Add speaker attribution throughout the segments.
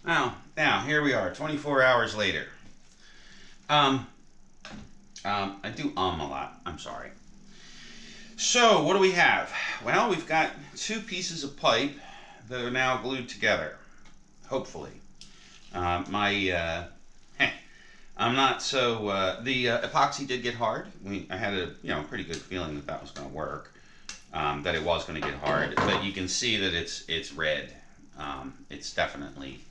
Speaker 1: Now here we are, 24 hours later. Um, I do a lot. I'm sorry. So what do we have? Well, we've got two pieces of pipe that are now glued together. Hopefully, my I'm not so. The epoxy did get hard. I had a pretty good feeling that that was going to work. That it was going to get hard, but you can see that it's red. It's definitely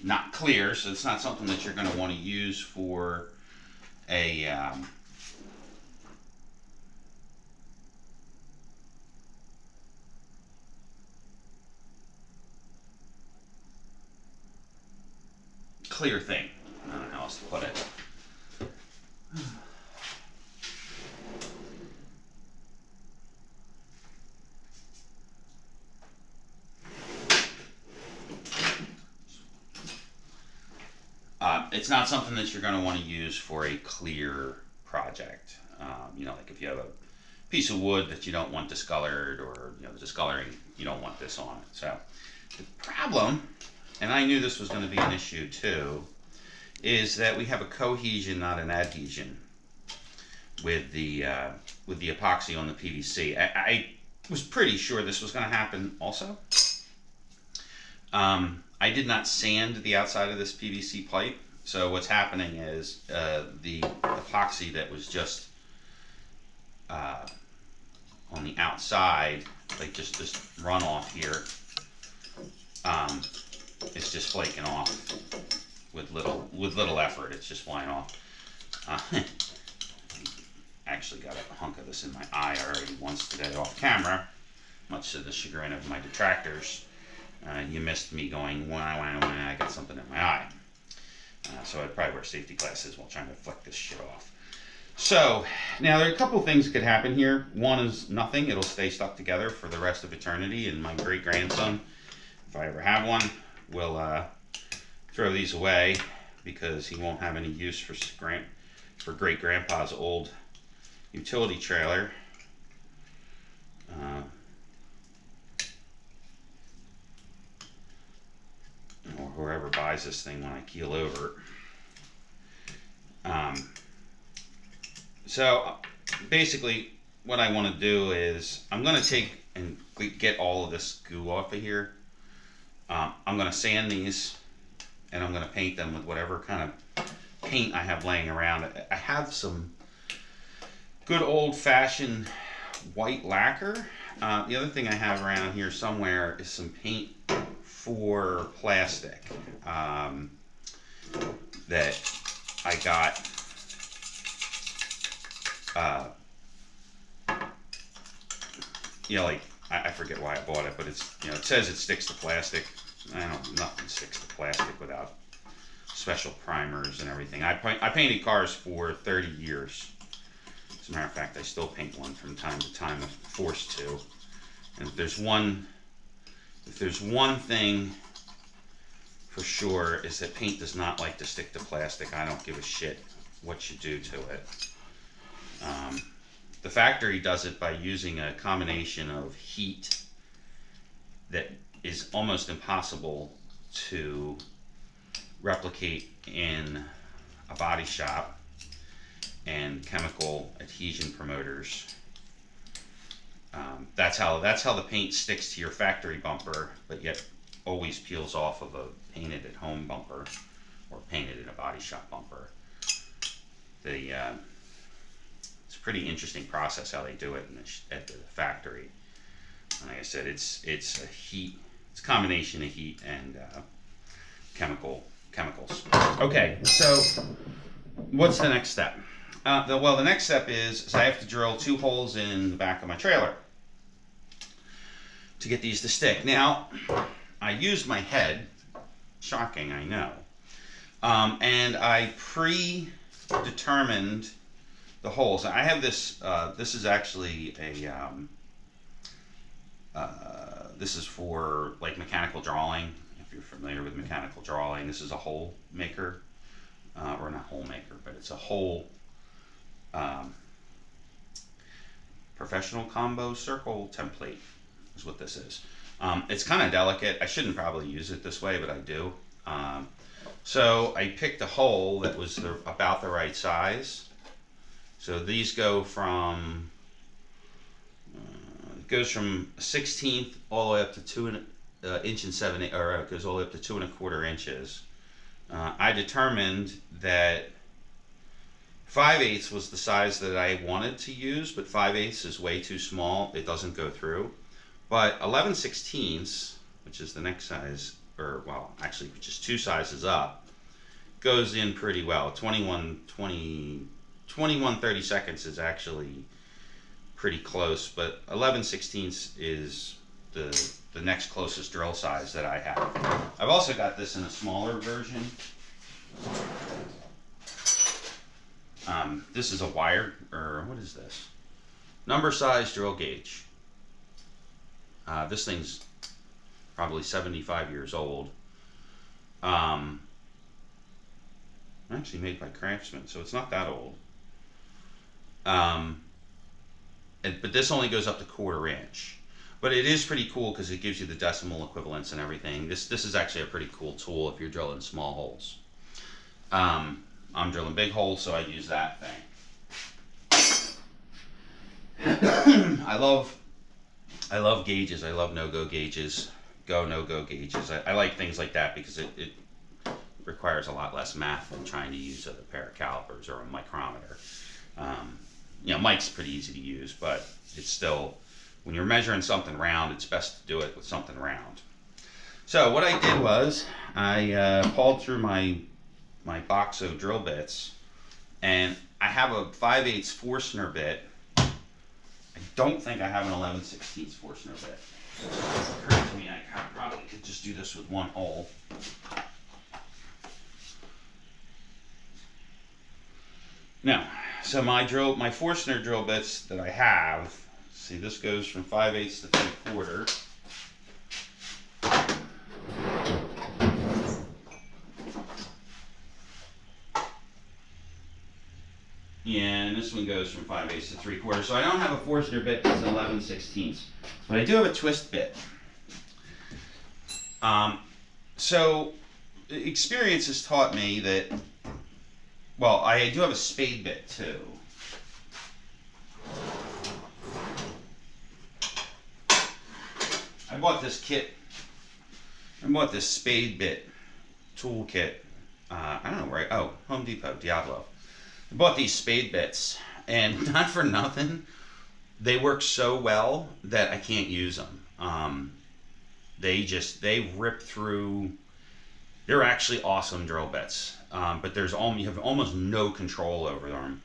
Speaker 1: not clear, so it's not something that you're going to want to use for a clear thing. I don't know how else to put it. It's not something that you're going to want to use for a clear project. Like if you have a piece of wood that you don't want discolored, or the discoloring, you don't want this on it. So the problem, and I knew this was going to be an issue too, is that we have a cohesion, not an adhesion, with the epoxy on the PVC. I was pretty sure this was going to happen also. I did not sand the outside of this PVC pipe, so what's happening is the epoxy that was just on the outside, like just this runoff here, it's just flaking off with little effort. It's just flying off. Actually got a hunk of this in my eye already once today off camera, much to the chagrin of my detractors. You missed me going, wah, wah, wah, I got something in my eye. So I'd probably wear safety glasses while trying to flick this shit off. So, now there are a couple things that could happen here. One is nothing. It'll stay stuck together for the rest of eternity, and my great-grandson, if I ever have one, will throw these away because he won't have any use for great-grandpa's old utility trailer. Or whoever buys this thing when I keel over. So basically what I want to do is I'm going to take and get all of this goo off of here. I'm going to sand these, and I'm going to paint them with whatever kind of paint I have laying around. I have some good old-fashioned white lacquer. The other thing I have around here somewhere is some paint for plastic that I got like I forget why I bought it, but it's it says it sticks to plastic. Nothing sticks to plastic without special primers and everything. I painted cars for 30 years. As a matter of fact, I still paint one from time to time if forced to. And if there's one thing for sure, is that paint does not like to stick to plastic. I don't give a shit what you do to it. The factory does it by using a combination of heat that is almost impossible to replicate in a body shop, and chemical adhesion promoters. That's how the paint sticks to your factory bumper, but yet always peels off of a painted at home bumper or painted in a body shop bumper. It's a pretty interesting process how they do it at the factory. And like I said, it's a combination of heat and chemicals. Okay, so what's the next step? The next step is I have to drill 2 holes in the back of my trailer to get these to stick. Now, I used my head, shocking, I know, and I predetermined the holes. I have this. This is actually this is for like mechanical drawing. If you're familiar with mechanical drawing, this is a hole maker, or not hole maker, but it's a hole. Professional combo circle template is what this is. It's kind of delicate. I shouldn't probably use it this way, but I do. So I picked a hole that was about the right size. So these go from it goes from 1/16 all the way up to 2 inch and 7, or it goes all the way up to 2 1/4 inches. I determined that 5/8 was the size that I wanted to use, but 5/8 is way too small. It doesn't go through. But 11/16, which is the next size, or well, actually, which is 2 sizes up, goes in pretty well. 21/32 is actually pretty close, but 11/16 is the next closest drill size that I have. I've also got this in a smaller version. This is a wire, or what is this? Number size drill gauge. This thing's probably 75 years old. Actually made by Craftsman, so it's not that old. But this only goes up to 1/4 inch. But it is pretty cool because it gives you the decimal equivalents and everything. This is actually a pretty cool tool if you're drilling small holes. I'm drilling big holes, so I use that thing. I love gauges. I love no-go gauges, no-go gauges. I like things like that because it requires a lot less math than trying to use a pair of calipers or a micrometer. Mic's pretty easy to use, but it's still, when you're measuring something round, it's best to do it with something round. So what I did was I hauled through my box of drill bits, and I have a 5/8 Forstner bit. I don't think I have an 11/16 Forstner bit. It occurred to me I probably could just do this with one hole. Now, so my Forstner drill bits that I have, see, this goes from 5/8 to 3/4. And this one goes from 5/8 to 3/4. So I don't have a Forstner bit that's 11/16, but I do have a twist bit. So experience has taught me that, well, I do have a spade bit too. I bought this spade bit tool kit. I don't know where. Home Depot, Diablo. I bought these spade bits, and not for nothing, they work so well that I can't use them. They rip through. They're actually awesome drill bits, but you have almost no control over them,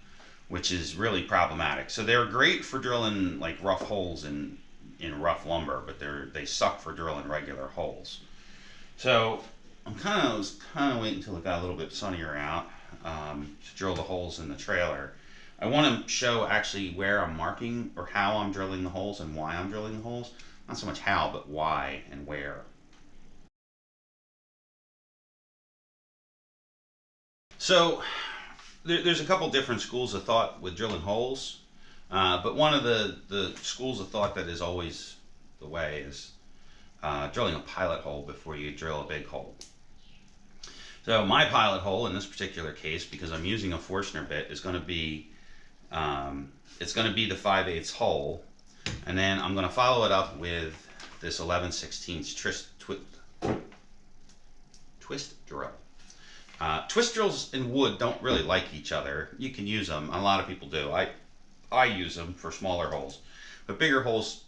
Speaker 1: which is really problematic. So they're great for drilling like rough holes in rough lumber, but they suck for drilling regular holes. So I was kind of waiting until it got a little bit sunnier out to drill the holes in the trailer. I want to show actually where I'm marking or how I'm drilling the holes and why I'm drilling the holes. Not so much how, but why and where. So there's a couple different schools of thought with drilling holes, but one of the schools of thought that is always the way is drilling a pilot hole before you drill a big hole. So my pilot hole in this particular case, because I'm using a Forstner bit, is going to be it's going to be the 5/8 hole, and then I'm going to follow it up with this 11/16 twist drill. Twist drills in wood don't really like each other. You can use them. A lot of people do. I use them for smaller holes, but bigger holes,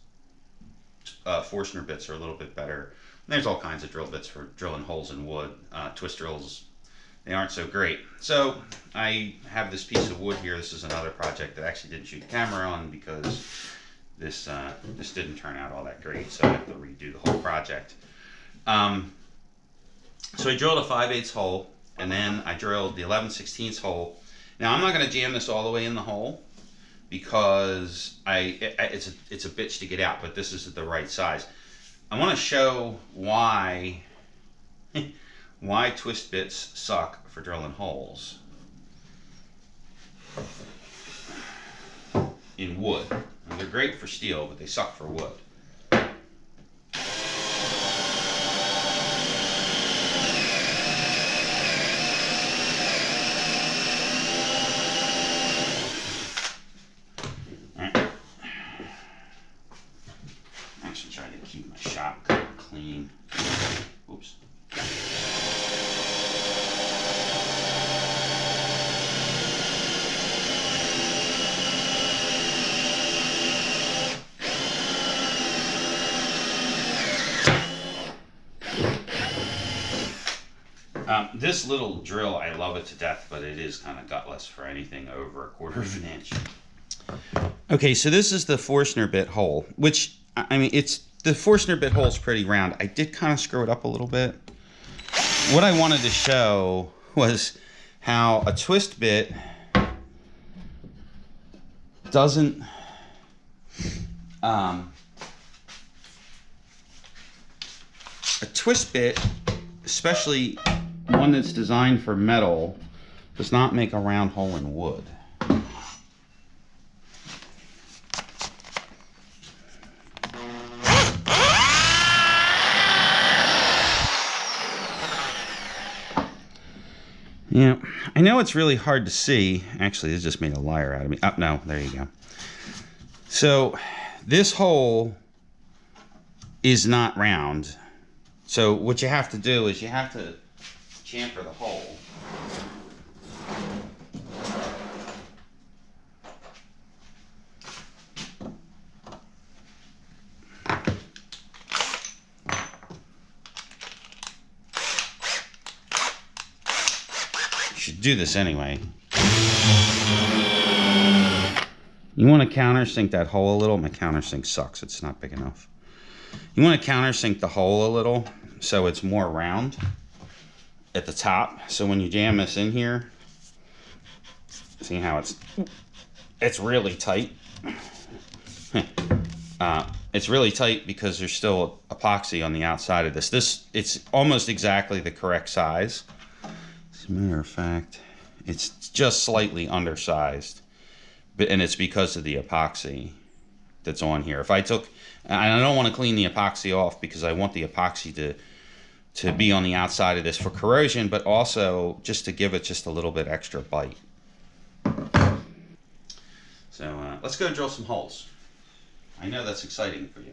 Speaker 1: Forstner bits are a little bit better. There's all kinds of drill bits for drilling holes in wood. Twist drills, they aren't so great. So I have this piece of wood here. This is another project that I actually didn't shoot a camera on because this didn't turn out all that great. So I have to redo the whole project. So I drilled a 5/8 hole, and then I drilled the 11/16 hole. Now I'm not going to jam this all the way in the hole because it's a bitch to get out, but this is the right size. I want to show why twist bits suck for drilling holes in wood. And they're great for steel, but they suck for wood. This little drill, I love it to death, but it is kind of gutless for anything over 1/4 inch. Okay, so this is the Forstner bit hole, which, I mean, the Forstner bit hole is pretty round. I did kind of screw it up a little bit. What I wanted to show was how a twist bit doesn't a twist bit, especially one that's designed for metal, does not make a round hole in wood. Yeah, I know it's really hard to see. Actually, this just made a liar out of me. Oh, no, there you go. So, this hole is not round. So, what you have to do is you have to chamfer the hole. Should do this anyway. You want to countersink that hole a little. My countersink sucks. It's not big enough. You want to countersink the hole a little so it's more round at the top. So when you jam this in here, see how it's really tight. It's really tight because there's still epoxy on the outside of this. It's almost exactly the correct size. As a matter of fact, it's just slightly undersized, and it's because of the epoxy that's on here. If I took, and I don't want to clean the epoxy off because I want the epoxy to be on the outside of this for corrosion, but also just to give it just a little bit extra bite. So let's go drill some holes. I know that's exciting for you.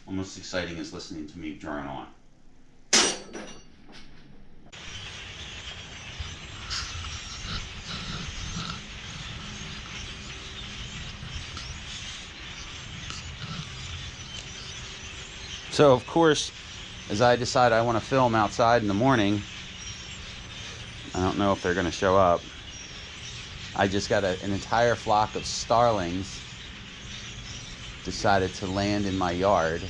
Speaker 1: Almost exciting as listening to me drone on. So, of course, as I decide I want to film outside in the morning, I don't know if they're going to show up. I just got an entire flock of starlings decided to land in my yard.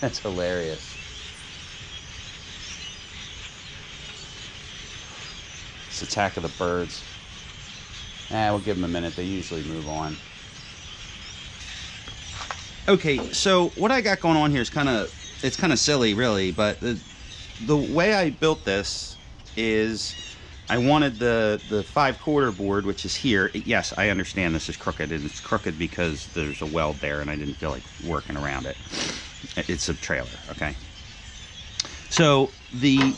Speaker 1: That's hilarious. It's Attack of the Birds. We'll give them a minute. They usually move on. Okay, so what I got going on here is it's kind of silly, really, but the way I built this is I wanted the 5/4 board, which is here. Yes, I understand this is crooked, and it's crooked because there's a weld there, and I didn't feel like working around it. It's a trailer, okay? So the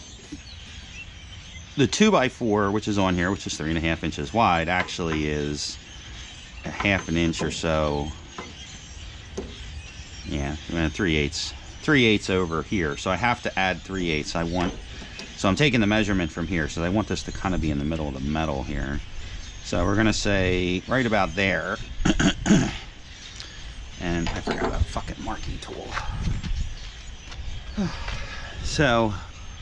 Speaker 1: 2x4, which is on here, which is 3.5 inches wide, actually is a 1/2 inch or so. Yeah, 3/8 over here. So I have to add 3/8. So I'm taking the measurement from here. So I want this to kind of be in the middle of the metal here. So we're gonna say right about there. And I forgot a fucking marking tool. So,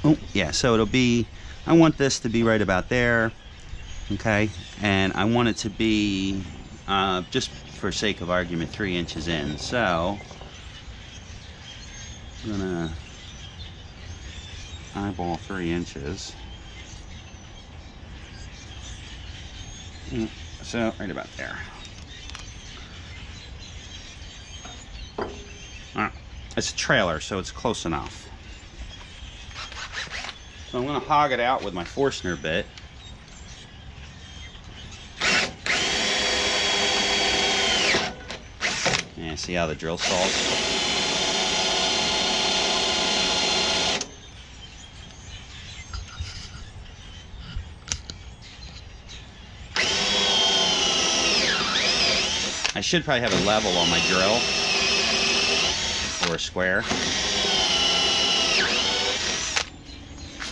Speaker 1: oh yeah, so it'll be, I want this to be right about there. Okay, and I want it to be, just for sake of argument, 3 inches in. So I'm gonna eyeball 3 inches. So right about there. Alright, it's a trailer, so it's close enough. So I'm gonna hog it out with my Forstner bit. Yeah, see how the drill stalls? I should probably have a level on my drill, or a square.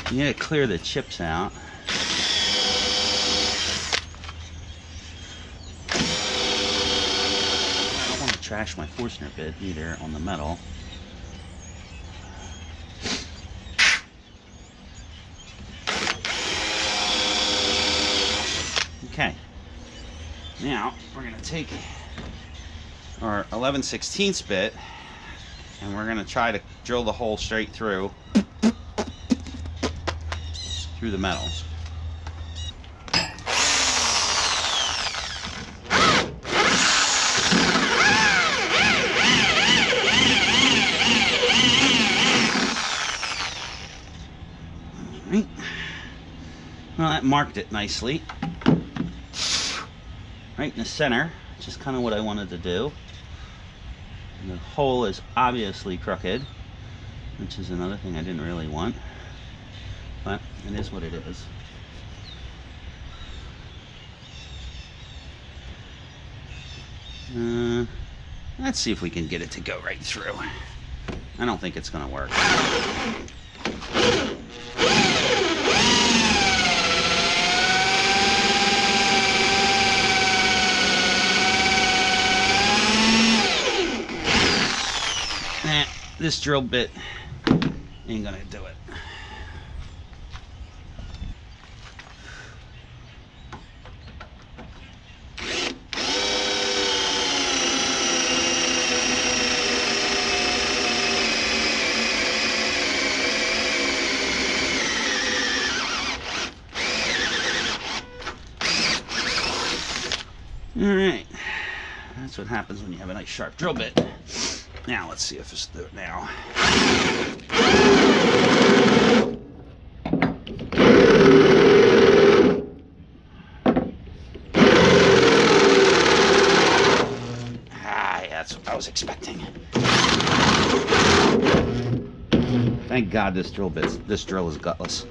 Speaker 1: You need to clear the chips out. I don't want to trash my Forstner bit either on the metal. Okay. Now, we're going to take our 11/16 bit, and we're going to try to drill the hole straight through the metal. Alright. Well, that marked it nicely. Right in the center, which is kind of what I wanted to do. And the hole is obviously crooked, which is another thing I didn't really want. But it is what it is. Let's see if we can get it to go right through. I don't think it's going to work. This drill bit ain't gonna do it. All right, that's what happens when you have a nice sharp drill bit. Now let's see if it's do it now. Yeah, that's what I was expecting. Thank God this drill is gutless.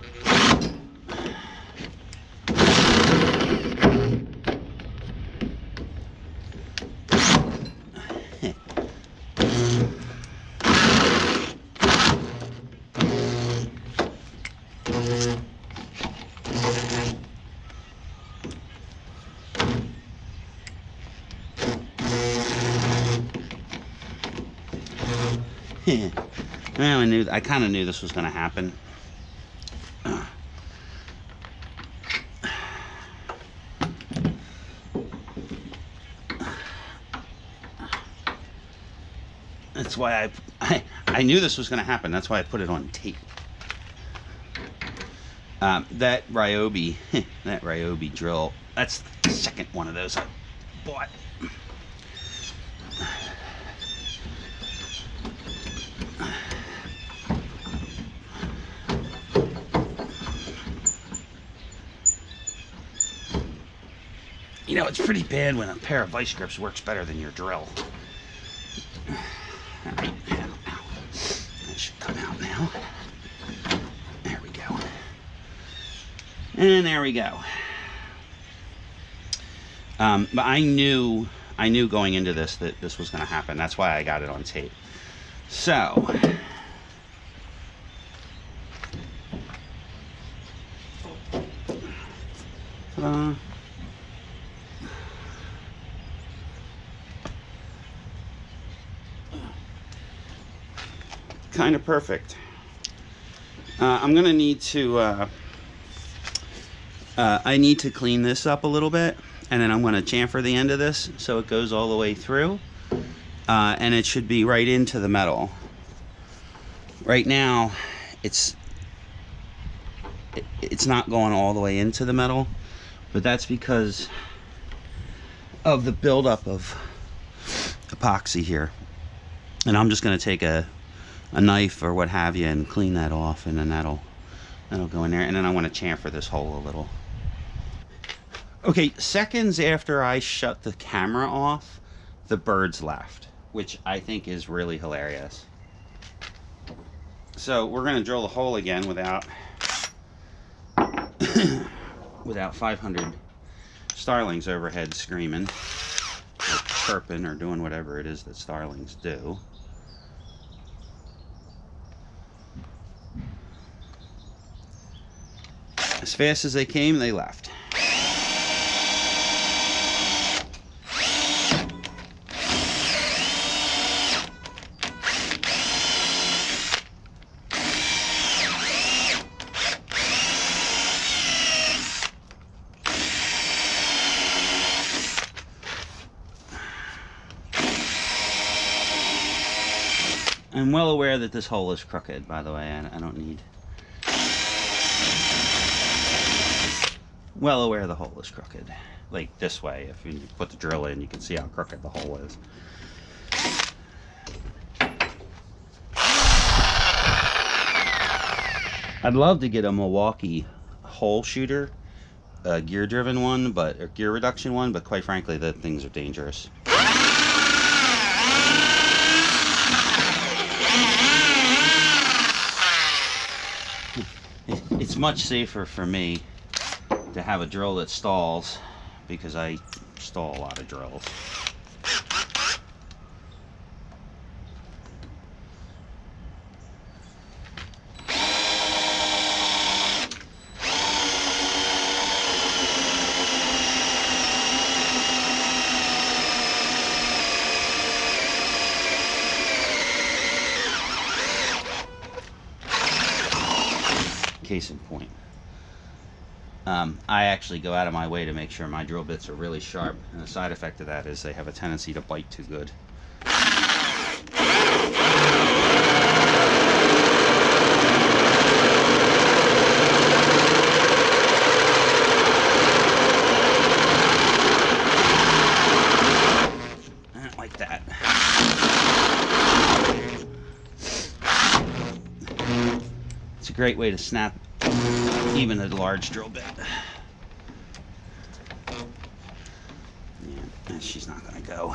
Speaker 1: Well, I kind of knew this was going to happen. That's why I knew this was going to happen. That's why I put it on tape. That Ryobi drill, that's the second one of those I bought. You know, it's pretty bad when a pair of vice grips works better than your drill. Alright, that should come out now. There we go. And there we go. But I knew going into this that this was going to happen. That's why I got it on tape. So, kind of perfect. I'm gonna need to I need to clean this up a little bit, and then I'm going to chamfer the end of this so it goes all the way through, and it should be right into the metal. Right now it's not going all the way into the metal, but that's because of the buildup of epoxy here. And I'm just going to take a knife or what have you and clean that off, and then that'll go in there. And then I want to chamfer this hole a little. Okay, seconds after I shut the camera off, the birds left, which I think is really hilarious. So we're going to drill the hole again without 500 starlings overhead screaming or chirping or doing whatever it is that starlings do. As fast as they came, they left. I'm well aware that this hole is crooked, by the way. I don't need... Well aware the hole is crooked. Like this way, if you put the drill in, you can see how crooked the hole is. I'd love to get a Milwaukee hole shooter, a gear driven one, but a gear reduction one, but quite frankly, the things are dangerous. It's much safer for me to have a drill that stalls, because I stall a lot of drills. Case in point. I actually go out of my way to make sure my drill bits are really sharp, and the side effect of that is they have a tendency to bite too good. Like that. It's a great way to snap even a large drill bit. Yeah, she's not gonna go.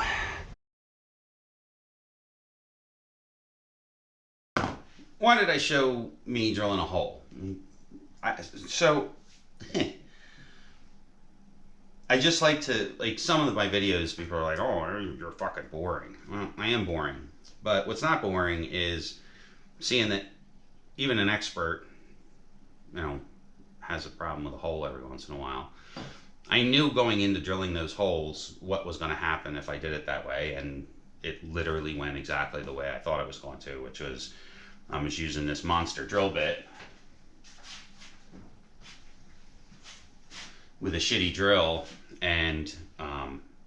Speaker 1: Why did I show me drilling a hole? I just like to, like, some of my videos, people are like, oh, you're fucking boring. Well, I am boring. But what's not boring is seeing that even an expert, you know, has a problem with a hole every once in a while. I knew going into drilling those holes what was going to happen if I did it that way, and it literally went exactly the way I thought it was going to, which was I was using this monster drill bit with a shitty drill, and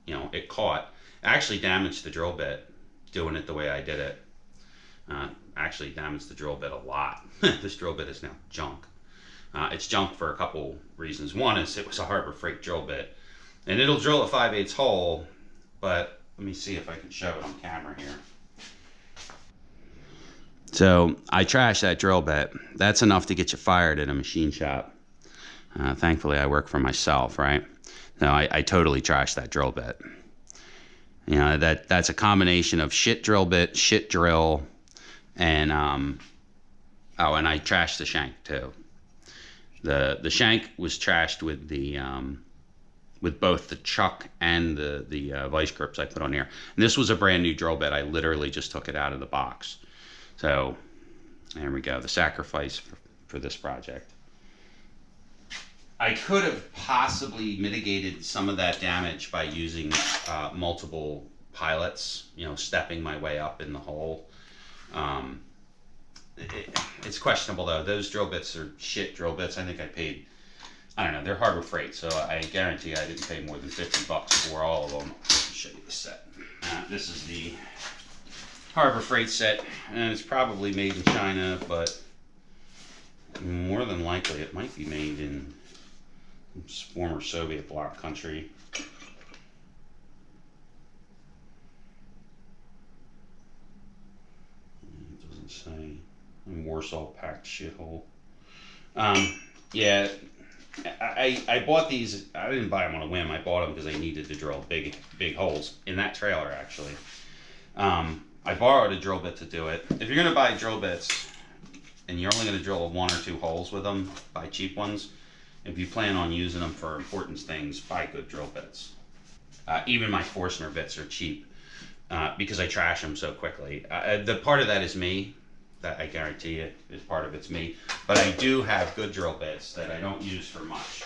Speaker 1: you know, it caught. I actually damaged the drill bit doing it the way I did it. Actually damaged the drill bit a lot. This drill bit is now junk. It's junk for a couple reasons. One is it was a Harbor Freight drill bit, and it'll drill a 5/8 hole, but let me see if I can show it on camera here. So I trashed that drill bit. That's enough to get you fired at a machine shop. Thankfully, I work for myself, right? No, I totally trashed that drill bit. You know, that's a combination of shit drill bit, shit drill, and oh, and I trashed the shank too. The shank was trashed with the with both the chuck and the vice grips I put on here. And this was a brand new drill bit. I literally just took it out of the box. So there we go. The sacrifice for this project. I could have possibly mitigated some of that damage by using multiple pilots, you know, stepping my way up in the hole. It's questionable though. Those drill bits are shit drill bits. I think I paid, I don't know, they're Harbor Freight, so I guarantee I didn't pay more than $50 for all of them. Let me show you the set. This is the Harbor Freight set, and it's probably made in China, but more than likely it might be made in former Soviet bloc country. It doesn't say. Warsaw packed shithole. Yeah, I bought these. I didn't buy them on a whim. I bought them because I needed to drill big holes in that trailer, actually. I borrowed a drill bit to do it. If you're gonna buy drill bits and you're only gonna drill 1 or 2 holes with them, buy cheap ones. If you plan on using them for important things, buy good drill bits. Even my Forstner bits are cheap because I trash them so quickly. The part of that is me. That I guarantee you is part of it's me. But I do have good drill bits that I don't use for much.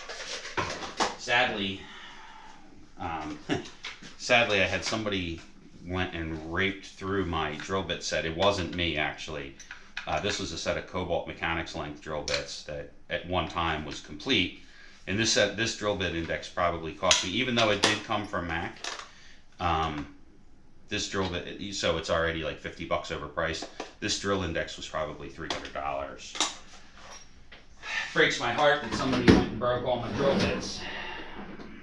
Speaker 1: Sadly, sadly I had somebody went and raped through my drill bit set. It wasn't me, actually. This was a set of Cobalt Mechanics length drill bits that at one time was complete. And this drill bit index probably cost me, even though it did come from Mac, This drill bit, so it's already like $50 overpriced. This drill index was probably $300. Breaks my heart that somebody went and broke all my drill bits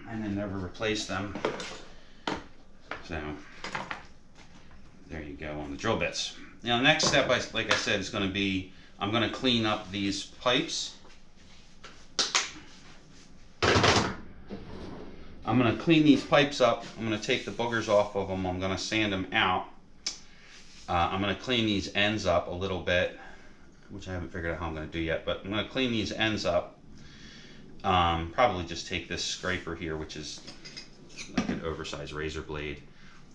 Speaker 1: and then never replaced them. So there you go on the drill bits. Now the next step, like I said, is going to be, I'm going to clean up these pipes. I'm going to clean these pipes up. I'm going to take the boogers off of them. I'm going to sand them out. I'm going to clean these ends up a little bit, which I haven't figured out how I'm going to do yet, but I'm going to clean these ends up. Probably just take this scraper here, which is like an oversized razor blade,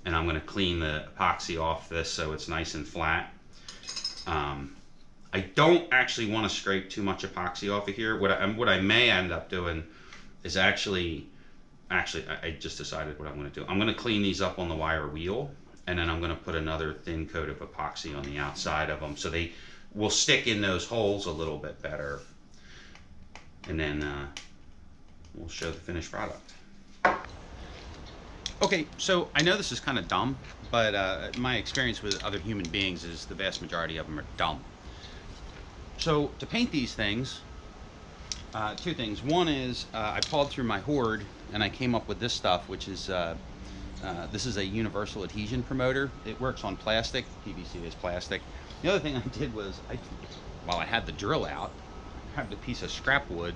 Speaker 1: and I'm going to clean the epoxy off this so it's nice and flat. I don't actually want to scrape too much epoxy off of here. What I may end up doing is actually I just decided what I'm going to do. I'm going to clean these up on the wire wheel, and then I'm going to put another thin coat of epoxy on the outside of them so they will stick in those holes a little bit better. And then we'll show the finished product. Okay, so I know this is kind of dumb, but my experience with other human beings is the vast majority of them are dumb. So to paint these things, two things. One is I pawed through my hoard and I came up with this stuff, which is this is a universal adhesion promoter. It works on plastic. PVC is plastic. The other thing I did was, while I had the drill out, I grabbed a piece of scrap wood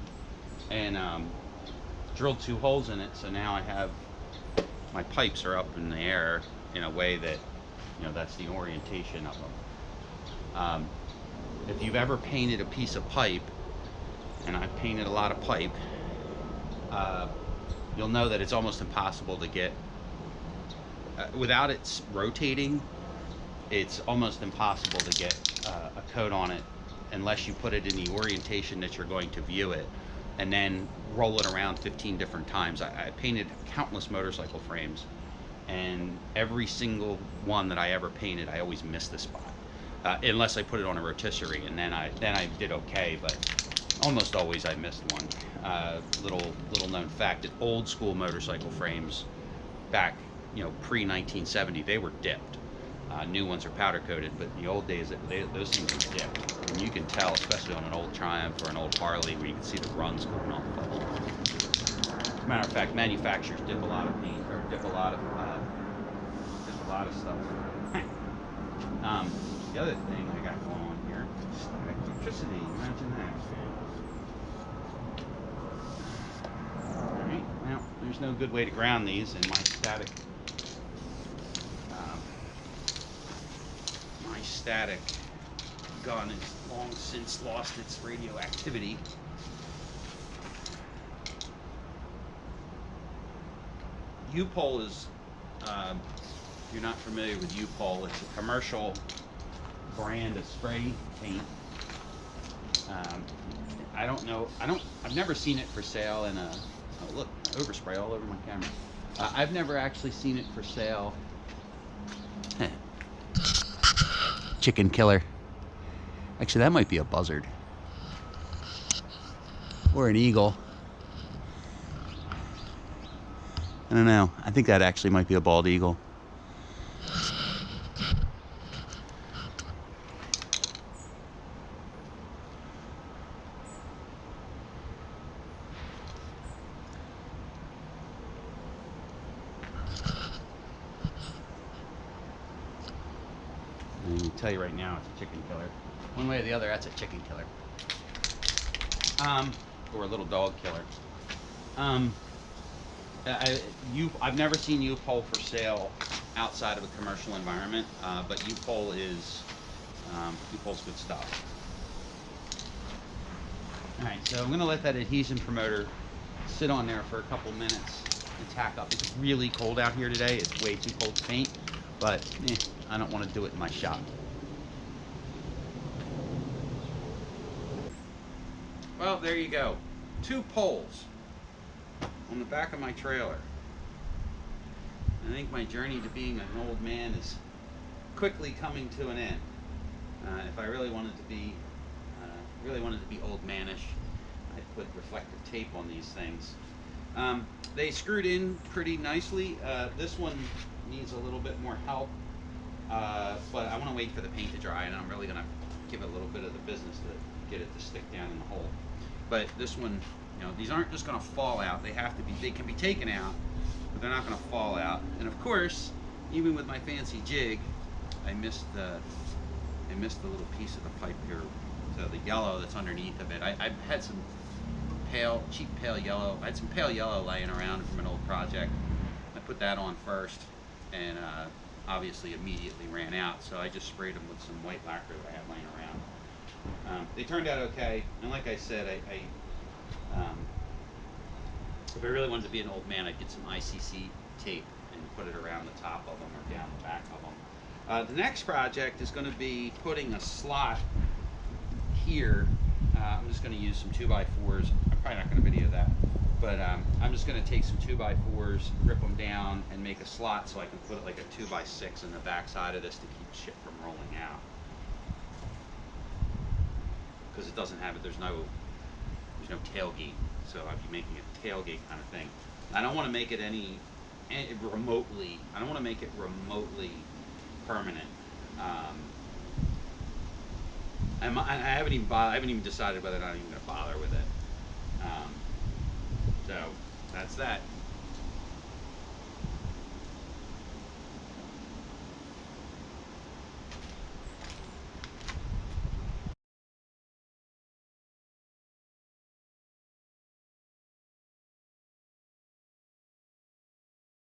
Speaker 1: and drilled 2 holes in it. So now I have, my pipes are up in the air in a way that, you know, that's the orientation of them. If you've ever painted a piece of pipe, and I've painted a lot of pipe, you'll know that it's almost impossible to get, without it rotating, it's almost impossible to get a coat on it unless you put it in the orientation that you're going to view it, and then roll it around 15 different times. I painted countless motorcycle frames, and every single one that I ever painted, I always missed the spot, unless I put it on a rotisserie, and then I did okay, but almost always I missed one. Little known fact that old school motorcycle frames back, you know, pre-1970, they were dipped. New ones are powder coated, but in the old days, those things were dipped. And you can tell, especially on an old Triumph or an old Harley, where you can see the runs going off. As a matter of fact, manufacturers dip a lot of paint, or dip a lot of stuff. The other thing I got going on here, electricity. Imagine that. All right. Now, there's no good way to ground these, and my static gun has long since lost its radioactivity. U-POL is, if you're not familiar with U-POL, it's a commercial brand of spray paint. I don't know, I've never seen it for sale in a, oh look, overspray all over my camera. I've never actually seen it for sale. Chicken killer. Actually, that might be a buzzard. Or an eagle. I don't know. I think that actually might be a bald eagle. I can tell you right now, it's a chicken killer. One way or the other, that's a chicken killer. Or a little dog killer. I've never seen U-POL for sale outside of a commercial environment, but U-POL is U-POL's good stuff. All right, so I'm going to let that adhesion promoter sit on there for a couple minutes and tack up. It's really cold out here today. It's way too cold to paint, but I don't want to do it in my shop. Well, there you go. 2 poles on the back of my trailer. I think my journey to being an old man is quickly coming to an end. If I really wanted to be old manish, I put reflective tape on these things. They screwed in pretty nicely. This one needs a little bit more help, but I want to wait for the paint to dry, and I'm really going to give it a little bit of the business to get it to stick down in the hole. But this one, you know, these aren't just going to fall out. They have to be, they can be taken out, but they're not going to fall out. And of course, even with my fancy jig, I missed the little piece of the pipe here, so the yellow that's underneath of it. I had some cheap pale yellow. I had some pale yellow laying around from an old project. I put that on first, and obviously immediately ran out. So I just sprayed them with some white lacquer that I had laying around. They turned out okay, and like I said, if I really wanted to be an old man, I'd get some ICC tape and put it around the top of them or down the back of them. The next project is going to be putting a slot here. I'm just going to use some 2x4s. I'm probably not going to video that, but I'm just going to take some 2x4s, rip them down, and make a slot so I can put it like a 2x6 in the back side of this to keep shit from rolling out. Because it doesn't have it, there's no tailgate, so I'd be making a tailgate kind of thing. I don't want to make it remotely. I don't want to make it remotely permanent. I haven't even decided whether or not I'm even going to bother with it. So that's that.